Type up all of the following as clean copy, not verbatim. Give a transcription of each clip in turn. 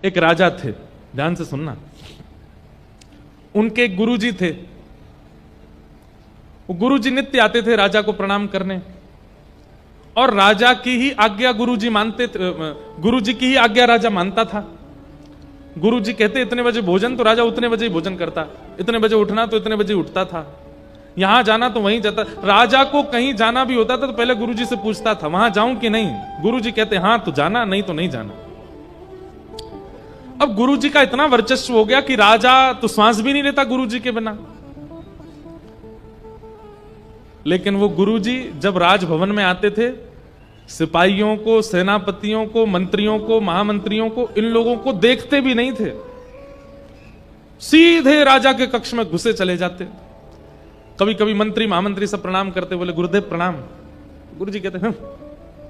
एक राजा थे, ध्यान से सुनना। उनके एक गुरुजी थे। वो गुरुजी नित्य आते थे राजा को प्रणाम करने, और राजा की ही आज्ञा गुरुजी मानते थे, गुरुजी की ही आज्ञा राजा मानता था। गुरुजी कहते इतने बजे भोजन, तो राजा उतने बजे ही भोजन करता। इतने बजे उठना तो इतने बजे उठता था। यहां जाना तो वहीं जाता। राजा को कहीं जाना भी होता था तो पहले गुरुजी से पूछता था वहां जाऊं कि नहीं। गुरुजी कहते हां तो जाना, नहीं तो नहीं जाना। अब गुरुजी का इतना वर्चस्व हो गया कि राजा तो श्वास भी नहीं लेता गुरुजी के बिना। लेकिन वो गुरुजी जब राजभवन में आते थे, सिपाहियों को, सेनापतियों को, मंत्रियों को, महामंत्रियों को, इन लोगों को देखते भी नहीं थे, सीधे राजा के कक्ष में घुसे चले जाते। कभी कभी मंत्री महामंत्री सब प्रणाम करते, बोले गुरुदेव प्रणाम। गुरुजी कहते हैं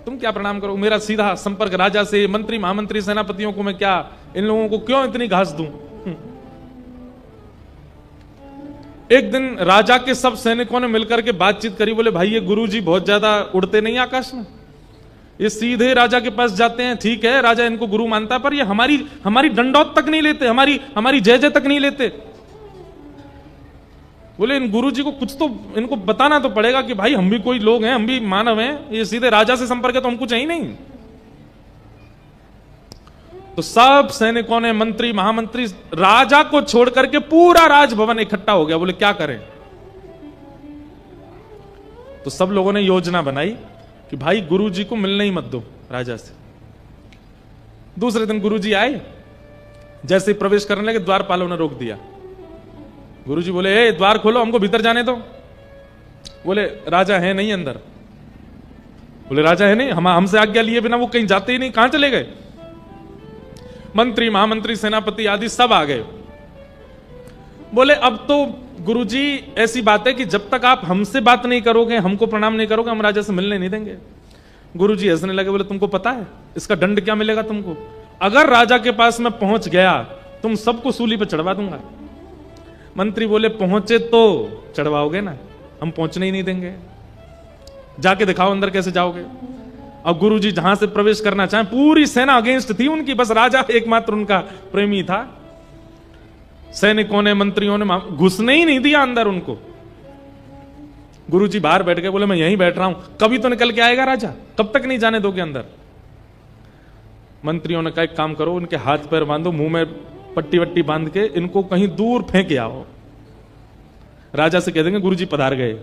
तुम क्या प्रणाम करो, मेरा सीधा संपर्क राजा से, मंत्री महामंत्री सेनापतियों को मैं क्या, इन लोगों को क्यों इतनी घास दूं। एक दिन राजा के सब सैनिकों ने मिलकर के बातचीत करी, बोले भाई ये गुरुजी बहुत ज्यादा उड़ते नहीं आकाश में, ये सीधे राजा के पास जाते हैं। ठीक है राजा इनको गुरु मानता है, पर ये हमारी दंडौत तक नहीं लेते, हमारी जय जय तक नहीं लेते। बोले इन गुरुजी को कुछ तो इनको बताना तो पड़ेगा कि भाई हम भी कोई लोग हैं, हम भी मानव हैं, ये सीधे राजा से संपर्क है तो हमको चाहिए नहीं। तो सब सैनिकों ने, मंत्री महामंत्री, राजा को छोड़ करके पूरा राजभवन इकट्ठा हो गया। बोले क्या करें। तो सब लोगों ने योजना बनाई कि भाई गुरुजी को मिलने ही मत दो राजा से। दूसरे दिन गुरुजी आए, जैसे ही प्रवेश करने लगे द्वारपालों ने रोक दिया। गुरुजी बोले ए द्वार खोलो, हमको भीतर जाने दो। बोले राजा है नहीं अंदर। बोले राजा है नहीं, हमसे आज्ञा लिए बिना वो कहीं जाते ही नहीं, कहां चले गए। मंत्री महामंत्री सेनापति आदि सब आ गए। बोले अब तो गुरुजी ऐसी बात है कि जब तक आप हमसे बात नहीं करोगे, हमको प्रणाम नहीं करोगे, हम राजा से मिलने नहीं देंगे। गुरुजी हंसने लगे, बोले तुमको पता है इसका दंड क्या मिलेगा तुमको। अगर राजा के पास मैं पहुंच गया तुम सबको सूली पे चढ़वा दूंगा। मंत्री बोले पहुंचे तो चढ़वाओगे ना, हम पहुंचने ही नहीं देंगे, जाके दिखाओ अंदर कैसे जाओगे। और गुरुजी जहां से प्रवेश करना चाहे, पूरी सेना अगेंस्ट थी उनकी, बस राजा एकमात्र उनका प्रेमी था। सैनिकों ने, मंत्रियों ने घुसने ही नहीं दिया अंदर उनको। गुरुजी बाहर बैठ गए, बोले मैं यहीं बैठ रहा हूं, कभी तो निकल के आएगा राजा, कब तक नहीं जाने दोगे अंदर। मंत्रियों ने कहा एक काम करो, उनके हाथ पैर बांधो, मुंह में पट्टी वट्टी बांध के इनको कहीं दूर फेंक आओ। राजा से कह देंगे गुरुजी पधार गए,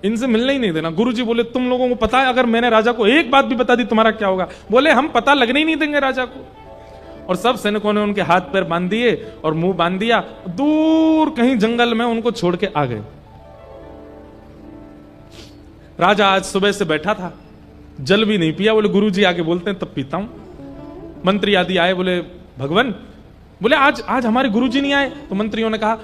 इनसे मिलने ही नहीं देना। गुरुजी बोले तुम लोगों को पता है अगर मैंने राजा को एक बात भी बता दी तुम्हारा क्या होगा। बोले हम पता लगने ही नहीं देंगे राजा को। और सब सैनिकों ने उनके हाथ पैर बांध दिए और मुंह बांध दिया, दूर कहीं जंगल में उनको छोड़ के आ गए। राजा आज सुबह से बैठा था, जल भी नहीं पिया। बोले गुरुजी आके बोलते हैं तब पीता हूं। मंत्री आदि आए, बोले भगवान, बोले आज हमारे गुरुजी नहीं आए। तो मंत्रियों ने कहा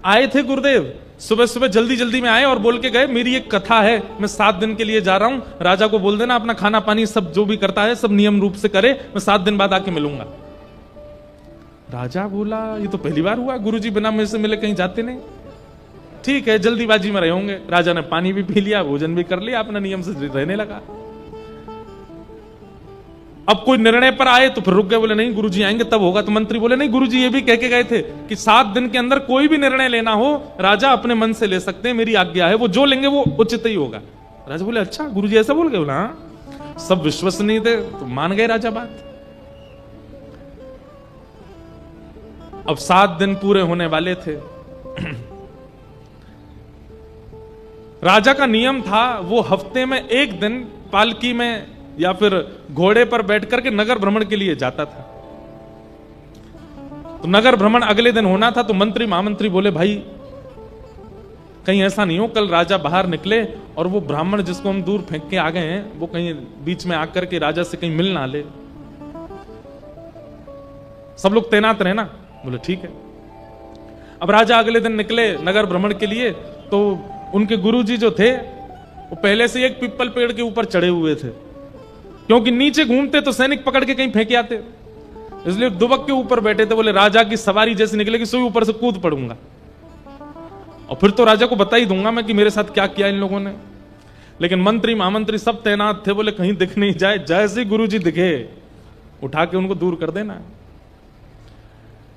आए थे गुरुदेव, सुबह सुबह जल्दी जल्दी में आए और बोल के गए मेरी एक कथा है, मैं 7 दिन के लिए जा रहा हूं, राजा को बोल देना अपना खाना पानी सब जो भी करता है सब नियम रूप से करे, मैं 7 दिन बाद आके मिलूंगा। राजा बोला ये तो पहली बार हुआ, गुरुजी बिना मुझसे मिले कहीं जाते नहीं। ठीक है, जल्दीबाजी में रहे होंगे। राजा ने पानी भी पी लिया, भोजन भी कर लिया, अपना नियम से रहने लगा। अब कोई निर्णय पर आए तो फिर रुक गए, बोले नहीं गुरुजी आएंगे तब होगा। तो मंत्री बोले नहीं, गुरुजी ये भी कह के गए थे कि 7 दिन के अंदर कोई भी निर्णय लेना हो राजा अपने मन से ले सकते हैं, मेरी आज्ञा है, वो जो लेंगे वो उचित ही होगा। राजा बोले अच्छा गुरुजी ऐसा बोल गए। बोला हाँ। सब विश्वसनीय थे तो मान गए राजा बात। अब 7 दिन पूरे होने वाले थे। राजा का नियम था वो हफ्ते में 1 दिन पालकी में या फिर घोड़े पर बैठ करके नगर भ्रमण के लिए जाता था। तो नगर भ्रमण अगले दिन होना था। तो मंत्री महामंत्री बोले भाई कहीं ऐसा नहीं हो कल राजा बाहर निकले और वो ब्राह्मण जिसको हम दूर फेंक के आ गए हैं वो कहीं बीच में आकर के राजा से कहीं मिल ना ले। सब लोग तैनात रहे ना। बोले ठीक है। अब राजा अगले दिन निकले नगर भ्रमण के लिए। तो उनके गुरुजी जो थे वो पहले से एक पीपल पेड़ के ऊपर चढ़े हुए थे, क्योंकि नीचे घूमते तो सैनिक पकड़ के कहीं फेंके आते, इसलिए दुबक के ऊपर बैठे थे। बोले राजा की सवारी जैसे निकलेगी सोई ऊपर से कूद पड़ूंगा और फिर तो राजा को बता ही दूंगा मैं कि मेरे साथ क्या किया इन लोगों ने। लेकिन मंत्री महामंत्री सब तैनात थे। बोले कहीं दिख नहीं जाए, जैसे गुरुजी दिखे उठा के उनको दूर कर देना।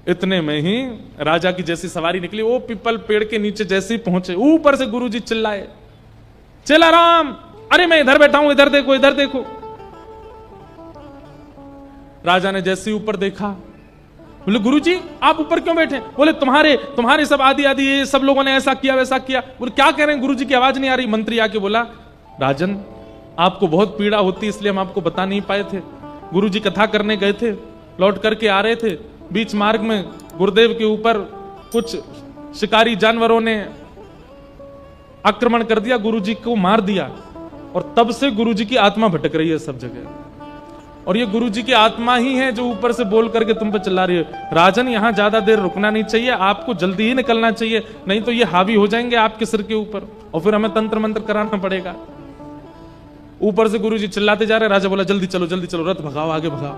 इतने में ही राजा की जैसी सवारी निकली, वो पीपल पेड़ के नीचे जैसे ही पहुंचे, ऊपर से गुरुजी चिल्लाए, चला राम, अरे मैं इधर बैठा हूं, इधर देखो, इधर देखो। राजा ने जैसे ही ऊपर देखा, बोले गुरुजी आप ऊपर क्यों बैठे? बोले तुम्हारे सब आदि आदि ये सब लोगों ने ऐसा किया वैसा किया। बोले क्या कह रहे हैं? गुरुजी की आवाज नहीं आ रही। मंत्री आके बोला, राजन आपको बहुत पीड़ा होती इसलिए हम आपको बता नहीं पाए थे। गुरुजी कथा करने गए थे, लौट करके आ रहे थे, बीच मार्ग में गुरुदेव के ऊपर कुछ शिकारी जानवरों ने आक्रमण कर दिया, गुरुजी को मार दिया, और तब से गुरुजी की आत्मा भटक रही है सब जगह, और ये गुरुजी की आत्मा ही है जो ऊपर से बोल करके तुम पे चिल्ला रही है। राजन यहां ज्यादा देर रुकना नहीं चाहिए, आपको जल्दी ही निकलना चाहिए, नहीं तो ये हावी हो जाएंगे आपके सिर के ऊपर और फिर हमें तंत्र मंत्र कराना पड़ेगा। ऊपर से गुरुजी चिल्लाते जा रहे, राजा बोला जल्दी चलो, रथ भगाओ, आगे भगाओ।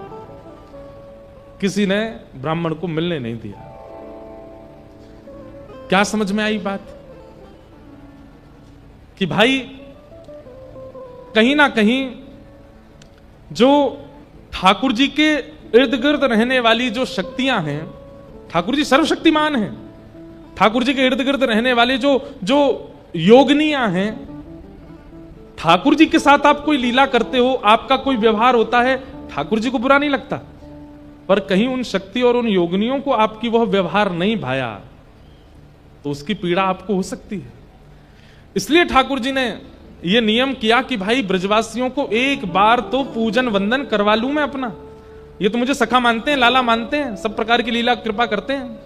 किसी ने ब्राह्मण को मिलने नहीं दिया। क्या समझ में आई बात? कि भाई कहीं ना कहीं जो ठाकुर जी के इर्द गिर्द रहने वाली जो शक्तियां हैं, ठाकुर जी सर्वशक्तिमान हैं, ठाकुर जी के इर्द गिर्द रहने वाले जो योगनियां हैं, ठाकुर जी के साथ आप कोई लीला करते हो, आपका कोई व्यवहार होता है, ठाकुर जी को बुरा नहीं लगता, पर कहीं उन शक्ति और उन योगनियों को आपकी वह व्यवहार नहीं भाया तो उसकी पीड़ा आपको हो सकती है। इसलिए ठाकुर जी ने यह नियम किया कि भाई ब्रजवासियों को एक बार तो पूजन वंदन करवा लूं मैं अपना। ये तो मुझे सखा मानते हैं, लाला मानते हैं, सब प्रकार की लीला कृपा करते हैं,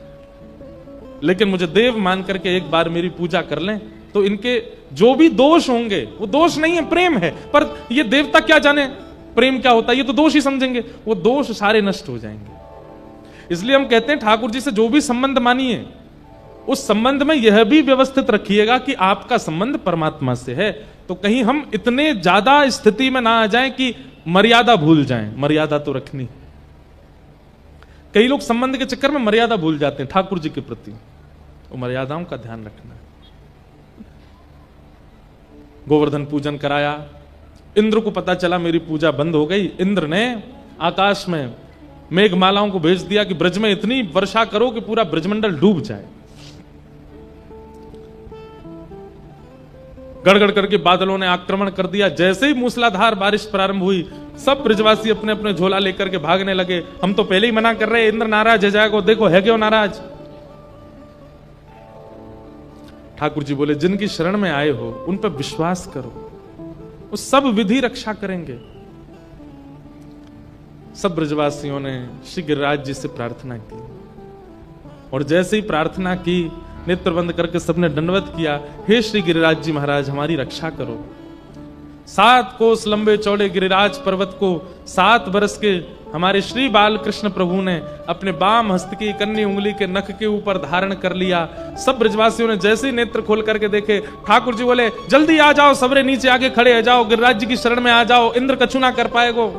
लेकिन मुझे देव मान करके एक बार मेरी पूजा कर लें तो इनके जो भी दोष होंगे, वो दोष नहीं है, प्रेम है, पर ये देवता क्या जाने प्रेम क्या होता है, ये तो दोष ही समझेंगे, वो दोष सारे नष्ट हो जाएंगे। इसलिए हम कहते हैं ठाकुर जी से जो भी संबंध मानिए, उस संबंध में यह भी व्यवस्थित रखिएगा कि आपका संबंध परमात्मा से है। तो कहीं हम इतने ज्यादा स्थिति में ना आ जाएं कि मर्यादा भूल जाएं। मर्यादा तो रखनी। कई लोग संबंध के चक्कर में मर्यादा भूल जाते हैं ठाकुर जी के प्रति, तो मर्यादाओं का ध्यान रखना है। गोवर्धन पूजन कराया, इंद्र को पता चला मेरी पूजा बंद हो गई। इंद्र ने आकाश में मेघमालाओं को भेज दिया कि ब्रज में इतनी वर्षा करो कि पूरा ब्रजमंडल डूब जाए। गड़गड़ करके बादलों ने आक्रमण कर दिया। जैसे ही मूसलाधार बारिश प्रारंभ हुई, सब ब्रजवासी अपने अपने झोला लेकर के भागने लगे। हम तो पहले ही मना कर रहे, इंद्र नाराज है जाएगा, देखो है क्यों नाराज। ठाकुर जी बोले जिनकी शरण में आए हो उन पर विश्वास करो, वो सब विधि रक्षा करेंगे। सब ब्रजवासियों ने श्री गिरिराज जी से प्रार्थना की, और जैसे ही प्रार्थना की, नेत्र बंद करके सबने दंडवत किया, हे श्री गिरिराज जी महाराज हमारी रक्षा करो। 7 कोस लंबे चौड़े गिरिराज पर्वत को 7 बरस के हमारे श्री बाल कृष्ण प्रभु ने अपने बाम हस्त की कन्नी उंगली के नख के ऊपर धारण कर लिया। सब ब्रजवासियों ने जैसे ही नेत्र खोल करके देखे, ठाकुर जी बोले जल्दी आ जाओ, सबरे नीचे आगे खड़े हो जाओ, गिरिराज जी की शरण में आ जाओ, इंद्र कछु ना कर पाएगो।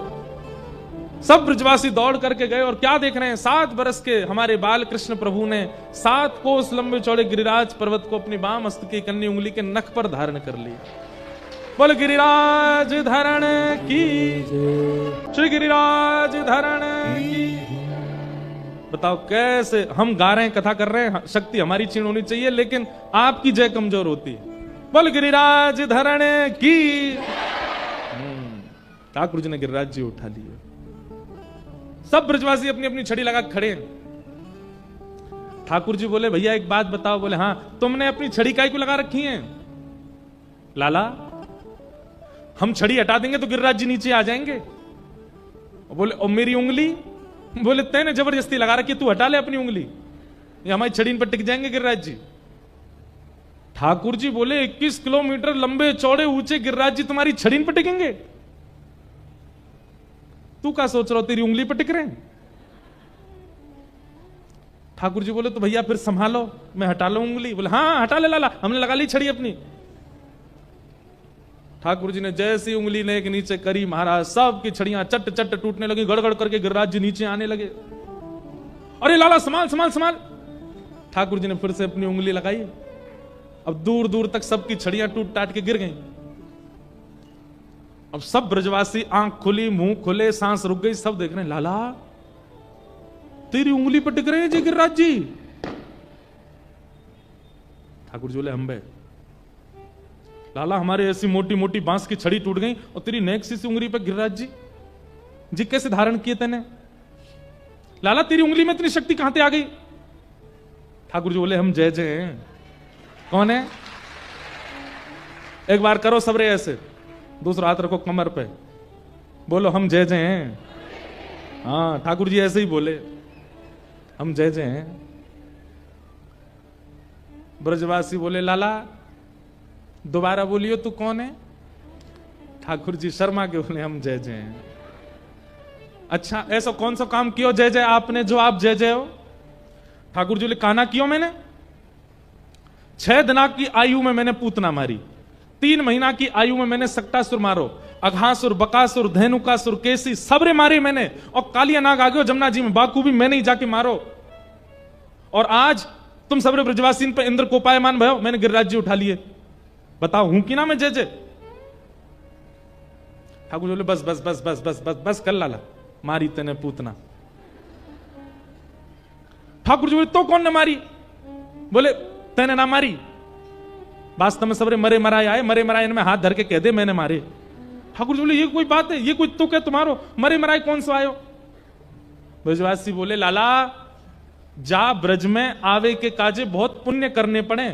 सब ब्रजवासी दौड़ करके गए, और क्या देख रहे हैं, 7 बरस के हमारे बाल कृष्ण प्रभु ने 7 कोस लंबे चौड़े गिरिराज पर्वत को अपनी बाम हस्त की कन्नी उंगली के नख पर धारण कर लिया। बोल गिरिराज धरण की, श्री गिरिराज धरण की। बताओ कैसे हम गा रहे हैं, कथा कर रहे हैं, शक्ति हमारी क्षीण होनी चाहिए, लेकिन आपकी जय कमजोर होती है। बोल गिरिराज धरण की। ठाकुर जी ने गिरिराज जी उठा लिए। सब ब्रजवासी अपनी अपनी छड़ी लगा खड़े हैं। ठाकुर जी बोले भैया एक बात बताओ। बोले हाँ, तुमने अपनी छड़ी काहे क्यों लगा रखी है? लाला हम छड़ी हटा देंगे तो गिरिराज जी नीचे आ जाएंगे। बोले और मेरी उंगली? बोले तैने जबरदस्ती लगा रखी, तू हटा ले अपनी उंगली, ये हमारी छड़ी पर टिक जाएंगे गिरिराज जी। ठाकुर जी बोले 21 किलोमीटर लंबे चौड़े ऊंचे गिरिराज जी तुम्हारी छड़ी पर टिकेंगे? तू क्या सोच रहा हो, तेरी उंगली पर टिक रहे हैं? ठाकुर जी बोले तो भैया फिर संभालो, मैं हटा लो उंगली। बोले हाँ हटा ले लाला, हमने लगा ली छड़ी अपनी। ठाकुर जी ने जैसी उंगली ने एक नीचे करी, महाराज सब की छड़ियां चट चट टूटने लगी, गड़गड़ करके गिरिराज जी नीचे आने लगे। अरे लाला संभाल संभाल संभाल। ठाकुर जी ने फिर से अपनी उंगली लगाई। अब दूर दूर तक सबकी छड़ियां टूट टाट के गिर गई। अब सब ब्रजवासी आंख खुली, मुंह खुले, सांस रुक गई, सब देख रहे हैं लाला तेरी उंगली पर टिक रहे हैं जी गिरिराज जी। ठाकुर जी बोले हम बे लाला, हमारे ऐसी मोटी मोटी बांस की छड़ी टूट गई और तेरी नेक सी उंगली पे गिरिराज जी जी कैसे धारण किए तेने? लाला तेरी उंगली में इतनी शक्ति कहां से आ गई? ठाकुर जी बोले हम जय जय हैं। कौन है? एक बार करो सबरे ऐसे, दूसरा हाथ रखो कमर पे, बोलो हम जय जय हैं। हाँ ठाकुर जी ऐसे ही बोले हम जय जय हैं। ब्रजवासी बोले लाला दोबारा बोलियो तू कौन है? ठाकुर जी शर्मा के बोले हम जय जय हैं। अच्छा ऐसा कौन सा काम कियो जय जय आपने जो आप जय जय हो? ठाकुर जी बोले काना कियो मैंने? 6 दिना की आयु में मैंने पूतना मारी, 3 महीना की आयु में मैंने सक्टासुर मारो, अघासुर, बकासुर, धेनुकासुर, केसी सबरे मारे मैंने, और कालिया नाग आ गयो जमुना जी में, बाकू भी मैंने ही जाके मारो। और आज तुम सबरे ब्रजवासीन पे इंद्र कोपायमान भयो, मैंने गिरिराज जी उठा लिए, बताओ हूं कि ना मैं जय जय? ठाकुर बोले बस बस बस बस बस बस बस कर लाला, मारी तेने पूतना। ठाकुर जी बोले तो कौन ने मारी? बोले तेने ना मारी, वास्तव में सबरे मरे मराए आए, मरे मराए इनमें हाथ धर के कह दे मैंने मारे। ठाकुर जी बोले ये कोई बात है, ये कोई तो क्या तुम्हारो मरे मराए कौन सा आयो? ब्रजवासी बोले लाला जा ब्रज में आवे के काजे बहुत पुण्य करने पड़े,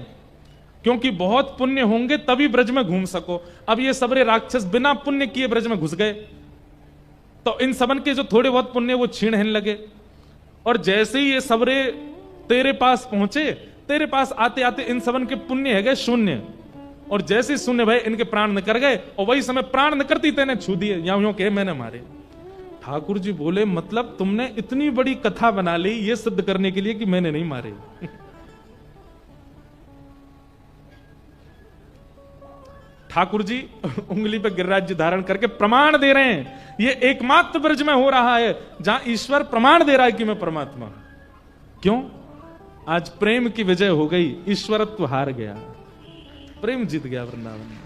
क्योंकि बहुत पुण्य होंगे तभी ब्रज में घूम सको। अब ये सबरे राक्षस बिना पुण्य किए ब्रज में घुस गए, तो इन सबन के जो थोड़े बहुत पुण्य वो छीन हिन लगे। और जैसे ही ये सबरे तेरे पास पहुंचे, तेरे पास आते आते इन सबन के पुण्य है गए शून्य, और जैसे शून्य भय इनके प्राण निकर गए, और वही समय प्राण निकरती तेने छू दिए, या यूं कहे मैंने मारे। ठाकुर जी बोले मतलब तुमने इतनी बड़ी कथा बना ली ये सिद्ध करने के लिए कि मैंने नहीं मारे। ठाकुर जी उंगली पे गिरिराज जी धारण करके प्रमाण दे रहे हैं, ये एकमात्र ब्रज में हो रहा है जहां ईश्वर प्रमाण दे रहा है कि मैं परमात्मा। क्यों? आज प्रेम की विजय हो गई, ईश्वरत्व हार गया, प्रेम जीत गया वृंदावन में।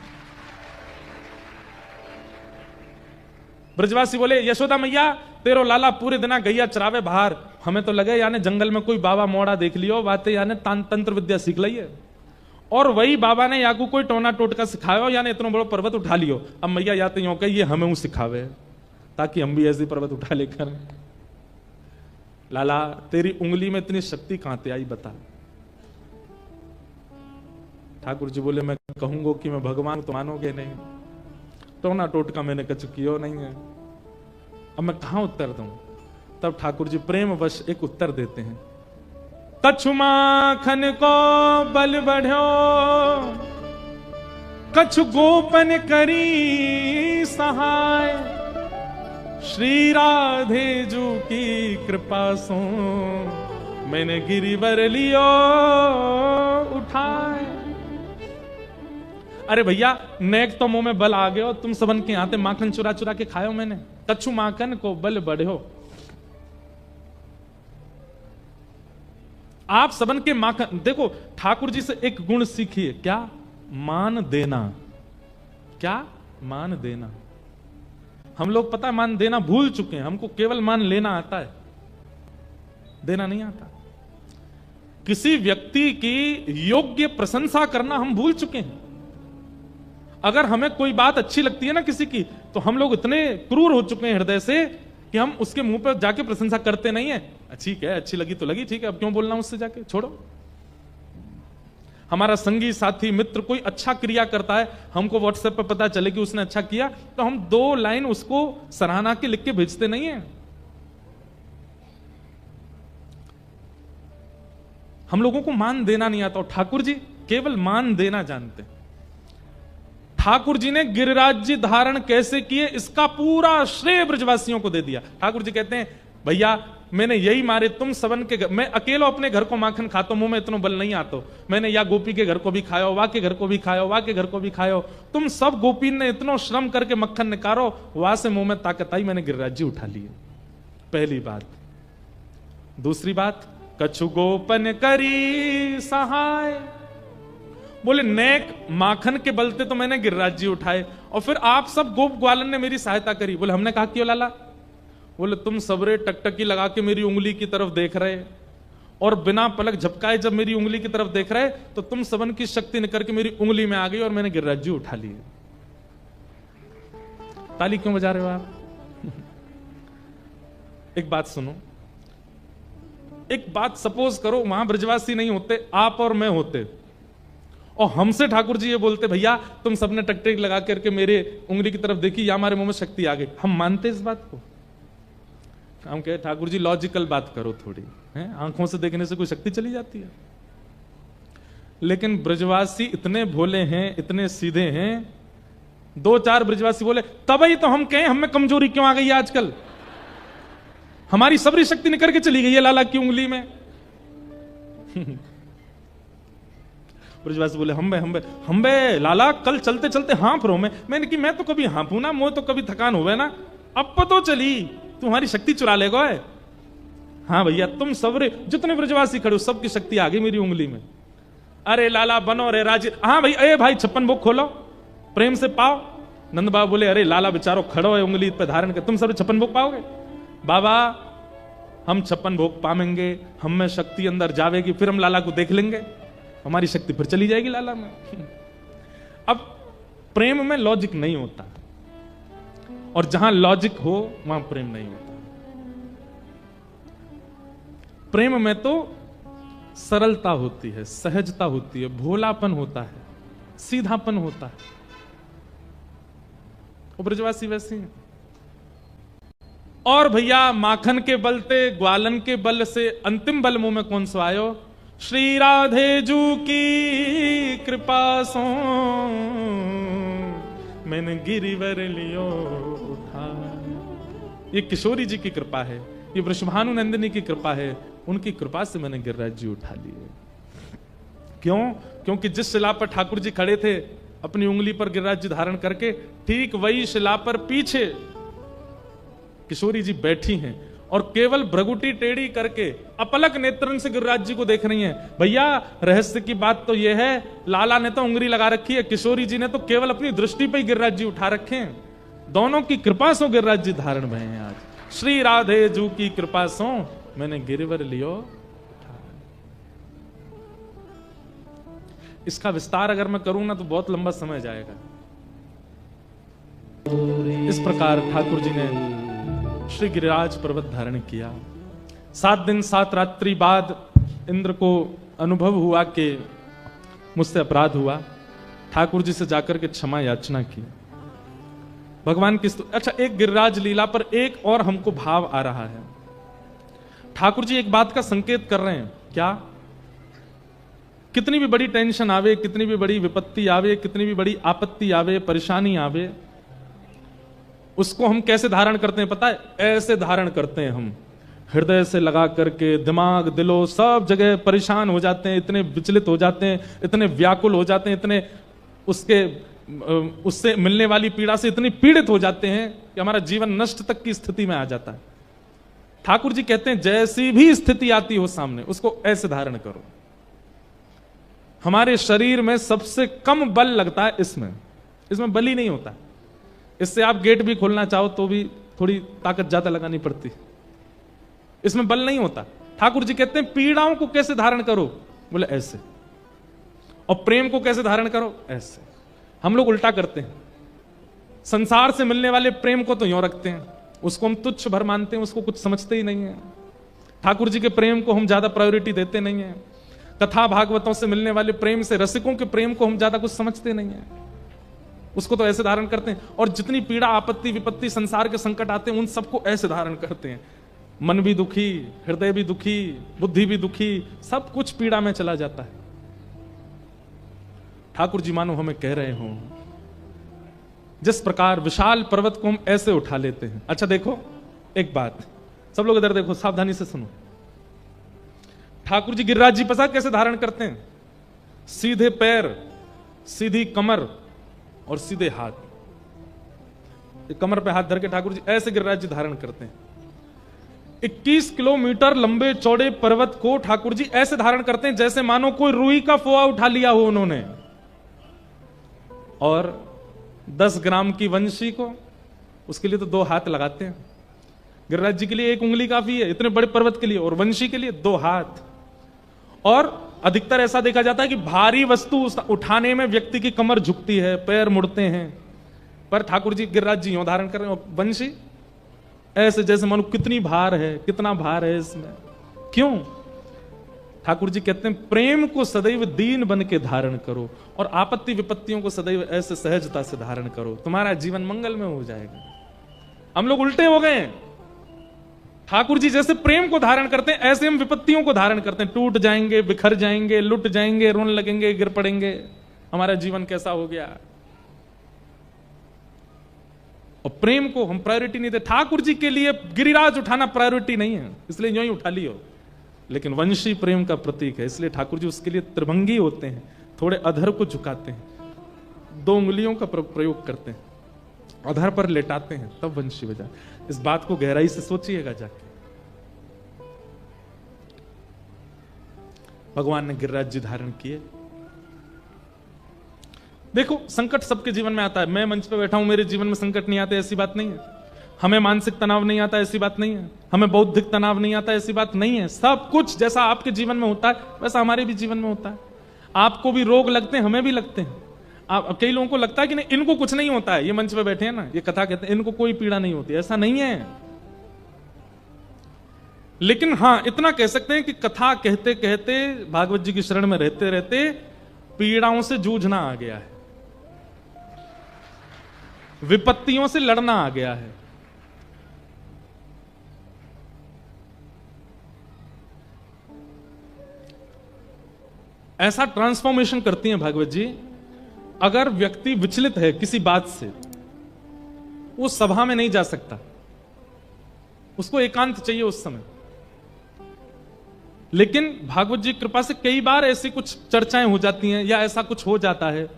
ब्रजवासी बोले यशोदा मैया तेरो लाला पूरे दिना गैया चरावे बाहर, हमें तो लगे यानी जंगल में कोई बाबा मोड़ा देख लियो, बातें यानी तंत्र विद्या सीख लिये, और वही बाबा ने याकू कोई टोना टोटका सिखायो, यानी इतना बड़ा पर्वत उठा लियो। अब मैया या तो यूं कहे ये हमें सिखावे ताकि हम भी ऐसी पर्वत उठा लेकर। लाला तेरी उंगली में इतनी शक्ति कहां से आई बता? ठाकुर जी बोले मैं कहूंगा कि मैं भगवान तो मानोगे नहीं, टोना टोटका मैंने कछु कियो नहीं है, अब मैं कहां उत्तर दूं? तब ठाकुर जी प्रेम वश एक उत्तर देते हैं, कछु माखन को बल बढ़ो, कछु गोपन करी सहाय, श्री राधे जू की कृपा सो मैंने गिरिवर लियो उठाए। अरे भैया नेक तो मुंह में बल आ गयो, तुम सबन के आते माखन चुरा चुरा के खायो मैंने, कछु माखन को बल बढ़ो। आप सबन के माखन देखो, ठाकुर जी से एक गुण सीखिए, क्या? मान देना। क्या? मान देना। हम लोग पता मान देना भूल चुके हैं, हमको केवल मान लेना आता है, देना नहीं आता। किसी व्यक्ति की योग्य प्रशंसा करना हम भूल चुके हैं। अगर हमें कोई बात अच्छी लगती है ना किसी की, तो हम लोग इतने क्रूर हो चुके हैं हृदय से कि हम उसके मुंह पर जाके प्रशंसा करते नहीं है। ठीक है, अच्छी लगी तो लगी, ठीक है, अब क्यों बोलना उससे जाके, छोड़ो। हमारा संगी साथी मित्र कोई अच्छा क्रिया करता है, हमको व्हाट्सएप पर पता चले कि उसने अच्छा किया, तो हम 2 लाइन उसको सराहना के लिख के भेजते नहीं है। हम लोगों को मान देना नहीं आता, और ठाकुर जी केवल मान देना जानते हैं। ठाकुर जी ने गिरिराज जी धारण कैसे किए इसका पूरा श्रेय ब्रजवासियों को दे दिया। ठाकुर जी कहते हैं भैया मैंने यही मारे तुम सबन के मैं अकेलो अपने घर को माखन खातो, मुंह में इतना बल नहीं आतो, मैंने या गोपी के घर को भी खायो, वा के घर को भी खायो, वा के घर को भी खायो, तुम सब गोपी ने इतना श्रम करके मक्खन निकारो, वहां से मुंह में ताकत आई, मैंने गिरिराज जी उठा लिए। पहली बात। दूसरी बात, कछु गोपन करी सहाय, बोले नेक माखन के बलते तो मैंने गिरिराज जी उठाए, और फिर आप सब गोप ग्वालन ने मेरी सहायता करी। बोले हमने कहा क्यों लाला? बोले तुम सबरे टकटकी लगा के मेरी उंगली की तरफ देख रहे और बिना पलक झपकाए जब मेरी उंगली की तरफ देख रहे तो तुम सबन की शक्ति निकल के मेरी उंगली में आ गई और मैंने गिरिराज जी उठा लिए। ताली क्यों बजा रहे हो आप? एक बात सुनो, एक बात सपोज करो वहां ब्रजवासी नहीं होते, आप और मैं होते और हमसे ठाकुर जी ये बोलते भैया तुम सबने टकटक लगा करके मेरे उंगली की तरफ देखी या हमारे मुंह में शक्ति आ गई, हम मानते इस बात को? हम कहे ठाकुर जी लॉजिकल बात करो थोड़ी, हैं? आंखों से देखने से कोई शक्ति चली जाती है? लेकिन ब्रजवासी इतने भोले हैं, इतने सीधे हैं। 2-4 ब्रजवासी बोले तभी तो हम कहें हमें कमजोरी क्यों आ गई है आजकल, हमारी सबरी शक्ति निकल के चली गई है लाला की उंगली में। ब्रजवासी बोले हम्बे लाला कल चलते चलते हाँफ रहो। मैंने कि मैं तो कभी हाँफू ना, मोह तो कभी थकान होवे ना, अब तो चली तुम्हारी शक्ति चुरा लेगा है। हाँ भैया तुम सबरे जितने ब्रजवासी खड़े हो सबकी शक्ति आ गई मेरी उंगली में। अरे लाला बनो रे राजी। हाँ भाई, अरे भाई 56 भोग खोलो प्रेम से पाओ। नंद बाबा बोले अरे लाला बेचारो खड़ो है उंगली पे धारण कर, तुम सब 56 भोग पाओगे? बाबा हम 56 भोग पाएंगे, हम में शक्ति अंदर जावेगी, फिर हम लाला को देख लेंगे, हमारी शक्ति फिर चली जाएगी लाला में। अब प्रेम में लॉजिक नहीं होता और जहां लॉजिक हो वहां प्रेम नहीं होता। प्रेम में तो सरलता होती है, सहजता होती है, भोलापन होता है, सीधापन होता है। वो ब्रजवासी वैसे हैं। और भैया माखन के बलते ग्वालन के बल से अंतिम बल मुंह में कौन सा आयो? श्री राधे जू की कृपा सो मैंने गिरिवर लियो उठा। ये किशोरी जी की कृपा है, ये वृषभानु नंदिनी की कृपा है, उनकी कृपा से मैंने गिरिराज जी उठा लिए। क्यों? क्योंकि जिस शिला पर ठाकुर जी खड़े थे अपनी उंगली पर गिरिराज जी धारण करके, ठीक वही शिला पर पीछे किशोरी जी बैठी हैं और केवल भ्रगुटी टेढ़ी करके अपलक नेत्रन से गिरिराज जी को देख रही हैं। भैया रहस्य की बात तो यह है, लाला ने तो उंगली लगा रखी है, किशोरी जी ने तो केवल अपनी दृष्टि पे ही गिरिराज जी उठा रखे हैं। दोनों की कृपा से गिरिराज जी धारण भये हैं आज। श्री राधे जू की कृपा से मैंने गिरिवर लियो उठा। इसका विस्तार अगर मैं करूं ना तो बहुत लंबा समय जाएगा। इस प्रकार ठाकुर जी ने श्री गिरिराज पर्वत धारण किया। 7 दिन 7 रात्रि बाद इंद्र को अनुभव हुआ कि मुझसे अपराध हुआ। ठाकुर जी से जाकर के क्षमा याचना की। भगवान की अच्छा, एक गिरिराज लीला पर एक और हमको भाव आ रहा है। ठाकुर जी एक बात का संकेत कर रहे हैं। क्या? कितनी भी बड़ी टेंशन आवे, कितनी भी बड़ी विपत्ति आवे, कितनी भी बड़ी आपत्ति आवे, परेशानी आवे, उसको हम कैसे धारण करते हैं पता है? ऐसे धारण करते हैं हम, हृदय से लगा करके, दिमाग दिलो सब जगह परेशान हो जाते हैं, इतने विचलित हो जाते हैं, इतने व्याकुल हो जाते हैं, इतने उससे मिलने वाली पीड़ा से इतनी पीड़ित हो जाते हैं कि हमारा जीवन नष्ट तक की स्थिति में आ जाता है। ठाकुर जी कहते हैं जैसी भी स्थिति आती हो सामने, उसको ऐसे धारण करो। हमारे शरीर में सबसे कम बल लगता है इसमें बल ही नहीं होता। इससे आप गेट भी खोलना चाहो तो भी थोड़ी ताकत ज्यादा लगानी पड़ती, इसमें बल नहीं होता। ठाकुर जी कहते हैं पीड़ाओं को कैसे धारण करो? बोले ऐसे। और प्रेम को कैसे धारण करो? ऐसे। हम लोग उल्टा करते हैं। संसार से मिलने वाले प्रेम को तो यूं रखते हैं, उसको हम तुच्छ भर मानते हैं, उसको कुछ समझते ही नहीं है। ठाकुर जी के प्रेम को हम ज्यादा प्रायोरिटी देते नहीं है। कथा भागवतों से मिलने वाले प्रेम से, रसिकों के प्रेम को हम ज्यादा कुछ समझते नहीं है, उसको तो ऐसे धारण करते हैं। और जितनी पीड़ा आपत्ति विपत्ति संसार के संकट आते हैं उन सबको ऐसे धारण करते हैं। मन भी दुखी, हृदय भी दुखी, बुद्धि भी दुखी, सब कुछ पीड़ा में चला जाता है। ठाकुर जी मानो हमें कह रहे हो जिस प्रकार विशाल पर्वत को हम ऐसे उठा लेते हैं। अच्छा देखो एक बात, सब लोग इधर देखो, सावधानी से सुनो। ठाकुर जी गिरिराज जी पता कैसे धारण करते हैं? सीधे पैर, सीधी कमर और सीधे हाथ। कमर पे हाथ धर के ठाकुर जी ऐसे गिरिराज जी धारण करते हैं। 21 किलोमीटर लंबे चौड़े पर्वत को ठाकुर जी ऐसे धारण करते हैं जैसे मानो कोई रुई का फोआ उठा लिया हो उन्होंने। और 10 ग्राम की वंशी को, उसके लिए तो 2 हाथ लगाते हैं। गिरिराज जी के लिए 1 उंगली काफी है, इतने बड़े पर्वत के लिए, और वंशी के लिए 2 हाथ। और अधिकतर ऐसा देखा जाता है कि भारी वस्तु उठाने में व्यक्ति की कमर झुकती है, पैर मुड़ते हैं, पर ठाकुर जी गिरिराज जी यूं धारण कर रहे हैं, वंशी ऐसे जैसे मानो कितनी भार है, कितना भार है इसमें। क्यों? ठाकुर जी कहते हैं प्रेम को सदैव दीन बन के धारण करो और आपत्ति विपत्तियों को सदैव ऐसे सहजता से धारण करो, तुम्हारा जीवन मंगल में हो जाएगा। हम लोग उल्टे हो गए हैं। ठाकुर जी जैसे प्रेम को धारण करते हैं, ऐसे हम विपत्तियों को धारण करते हैं। टूट जाएंगे, बिखर जाएंगे, लुट जाएंगे, रोने लगेंगे, गिर पड़ेंगे, हमारा जीवन कैसा हो गया। और प्रेम को हम प्रायोरिटी नहीं देते। ठाकुर जी के लिए गिरिराज उठाना प्रायोरिटी नहीं है, इसलिए यूं ही उठा लियो। लेकिन वंशी प्रेम का प्रतीक है, इसलिए ठाकुर जी उसके लिए त्रिभंगी होते हैं, थोड़े अधर को झुकाते हैं, 2 उंगलियों का प्रयोग करते हैं, अधर पर लेटाते हैं, तब वंशी बजा। इस बात को गहराई से सोचिएगा जाके। भगवान ने गिरिराज जी धारण किए। देखो, संकट सबके जीवन में आता है। मैं मंच पे बैठा हूं, मेरे जीवन में संकट नहीं आते ऐसी बात नहीं है। हमें मानसिक तनाव नहीं आता ऐसी बात नहीं है। हमें बौद्धिक तनाव नहीं आता ऐसी बात नहीं है। सब कुछ जैसा आपके जीवन में होता है वैसा हमारे भी जीवन में होता है। आपको भी रोग लगते हैं, हमें भी लगते हैं। कई लोगों को लगता है कि नहीं, इनको कुछ नहीं होता है, ये मंच पे बैठे हैं ना, ये कथा कहते हैं, इनको कोई पीड़ा नहीं होती। ऐसा नहीं है। लेकिन हां, इतना कह सकते हैं कि कथा कहते कहते, भागवत जी की शरण में रहते रहते पीड़ाओं से जूझना आ गया है, विपत्तियों से लड़ना आ गया है। ऐसा ट्रांसफॉर्मेशन करती हैं भागवत जी। अगर व्यक्ति विचलित है किसी बात से, वो सभा में नहीं जा सकता, उसको एकांत चाहिए उस समय। लेकिन भागवत जी कृपा से कई बार ऐसी कुछ चर्चाएं हो जाती हैं या ऐसा कुछ हो जाता है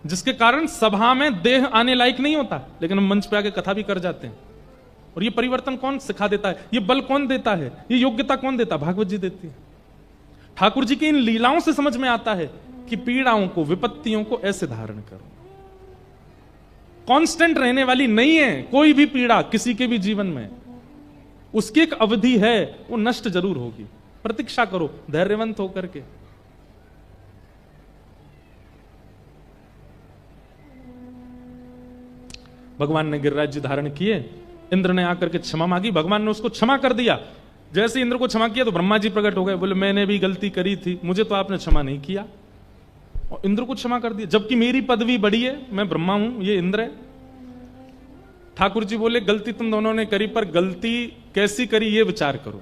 जिसके कारण सभा में देह आने लायक नहीं होता, लेकिन हम मंच पे आके कथा भी कर जाते हैं। और ये परिवर्तन कौन सिखा देता है, ये बल कौन देता है, ये योग्यता कौन देता है? भागवत जी देती है। ठाकुर जी की इन लीलाओं से समझ में आता है कि पीड़ाओं को, विपत्तियों को ऐसे धारण करो। कांस्टेंट रहने वाली नहीं है कोई भी पीड़ा किसी के भी जीवन में। उसकी एक अवधि है, वो नष्ट जरूर होगी। प्रतीक्षा करो धैर्यवंत होकर के। भगवान ने गिरिराज जी धारण किए। इंद्र ने आकर के क्षमा मांगी, भगवान ने उसको क्षमा कर दिया। जैसे इंद्र को क्षमा किया तो ब्रह्मा जी प्रकट हो गए, बोले मैंने भी गलती करी थी, मुझे तो आपने क्षमा नहीं किया। और इंद्र को क्षमा कर दिया, जबकि मेरी पदवी बड़ी है, मैं ब्रह्मा हूं, ये इंद्र है। ठाकुर जी बोले गलती तुम दोनों ने करी, पर गलती कैसी करी ये विचार करो।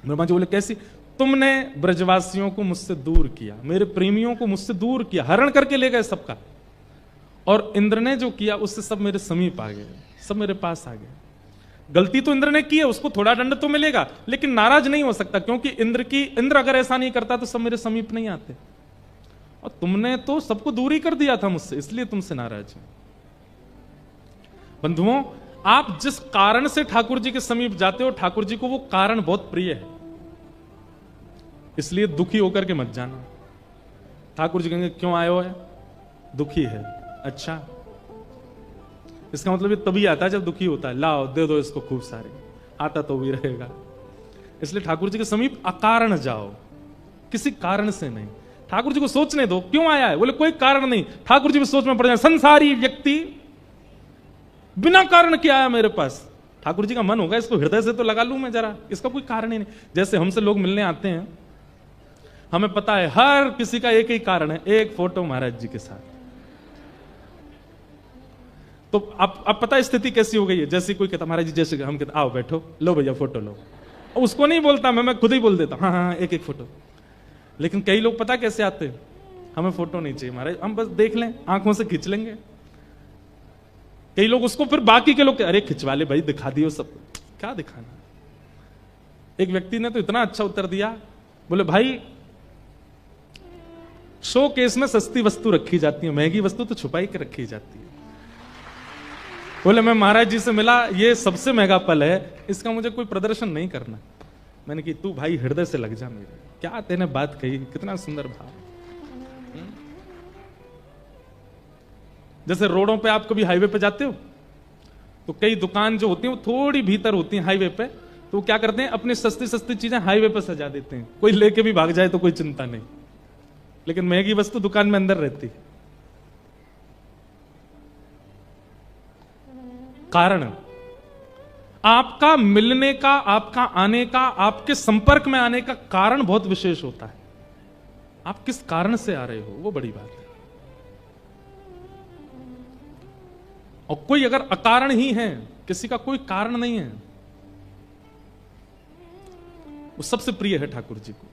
ब्रह्मा जी बोले कैसी? तुमने ब्रजवासियों को मुझसे दूर किया, मेरे प्रेमियों को मुझसे दूर किया, हरण करके ले गए सबका। और इंद्र ने जो किया उससे सब मेरे समीप आ गए, सब मेरे पास आ गए। गलती तो इंद्र ने की है, उसको थोड़ा दंड तो मिलेगा, लेकिन नाराज नहीं हो सकता, क्योंकि इंद्र अगर ऐसा नहीं करता तो सब मेरे समीप नहीं आते। और तुमने तो सबको दूर ही कर दिया था मुझसे, इसलिए तुमसे नाराज हूं। बंधुओं, आप जिस कारण से ठाकुर जी के समीप जाते हो, ठाकुर जी को वो कारण बहुत प्रिय है, इसलिए दुखी होकर के मत जाना। ठाकुर जी कहेंगे क्यों आए हो है? दुखी है। अच्छा, इसका मतलब ये तभी आता है जब दुखी होता है, लाओ दे दो इसको खूब सारे, आता तो भी रहेगा। इसलिए ठाकुर जी के समीप अकारण जाओ, किसी कारण से नहीं। ठाकुर जी को सोचने दो क्यों आया है, बोले कोई कारण नहीं। ठाकुर जी भी सोच में पड़ जाए, संसारी व्यक्ति बिना कारण के आया मेरे पास। ठाकुर जी का मन होगा इसको हृदय से तो लगा लूं मैं जरा, इसका कोई कारण ही नहीं। जैसे हमसे लोग मिलने आते हैं, हमें पता है हर किसी का एक ही कारण है, एक फोटो महाराज जी के साथ। तो अब पता है स्थिति कैसी हो गई है। जैसे कोई कहता महाराज जी जैसे, हम कहते आओ बैठो, लो भैया फोटो लो। उसको नहीं बोलता मैं खुद ही बोल देता हाँ हाँ एक एक फोटो। लेकिन कई लोग पता कैसे आते हैं, हमें फोटो नहीं चाहिए महाराज, हम बस देख लें, आंखों से खींच लेंगे। कई लोग उसको फिर बाकी के लोग अरे खिंचवा ले भाई, दिखा दियो सब। क्या दिखाना? एक व्यक्ति ने तो इतना अच्छा उत्तर दिया, बोले भाई शो केस में सस्ती वस्तु रखी जाती है, महंगी वस्तु तो छुपाई के रखी जाती है। बोले मैं महाराज जी से मिला, ये सबसे महंगा पल है, इसका मुझे कोई प्रदर्शन नहीं करना। मैंने कि तू भाई हृदय से लग जा मेरे, क्या तेने बात कही, कितना सुंदर भाव। जैसे रोडों पे आप कभी हाईवे पे जाते हो तो कई दुकान जो होती हैं वो थोड़ी भीतर होती हैं हाईवे पे, तो वो क्या करते हैं अपनी सस्ती सस्ती चीजें हाईवे पे सजा देते हैं, कोई लेके भी भाग जाए तो कोई चिंता नहीं, लेकिन महंगी वस्तु दुकान में अंदर रहती। कारण आपका मिलने का, आपका आने का, आपके संपर्क में आने का कारण बहुत विशेष होता है। आप किस कारण से आ रहे हो वो बड़ी बात है। और कोई अगर अकारण ही है, किसी का कोई कारण नहीं है, वो सबसे प्रिय है ठाकुर जी को।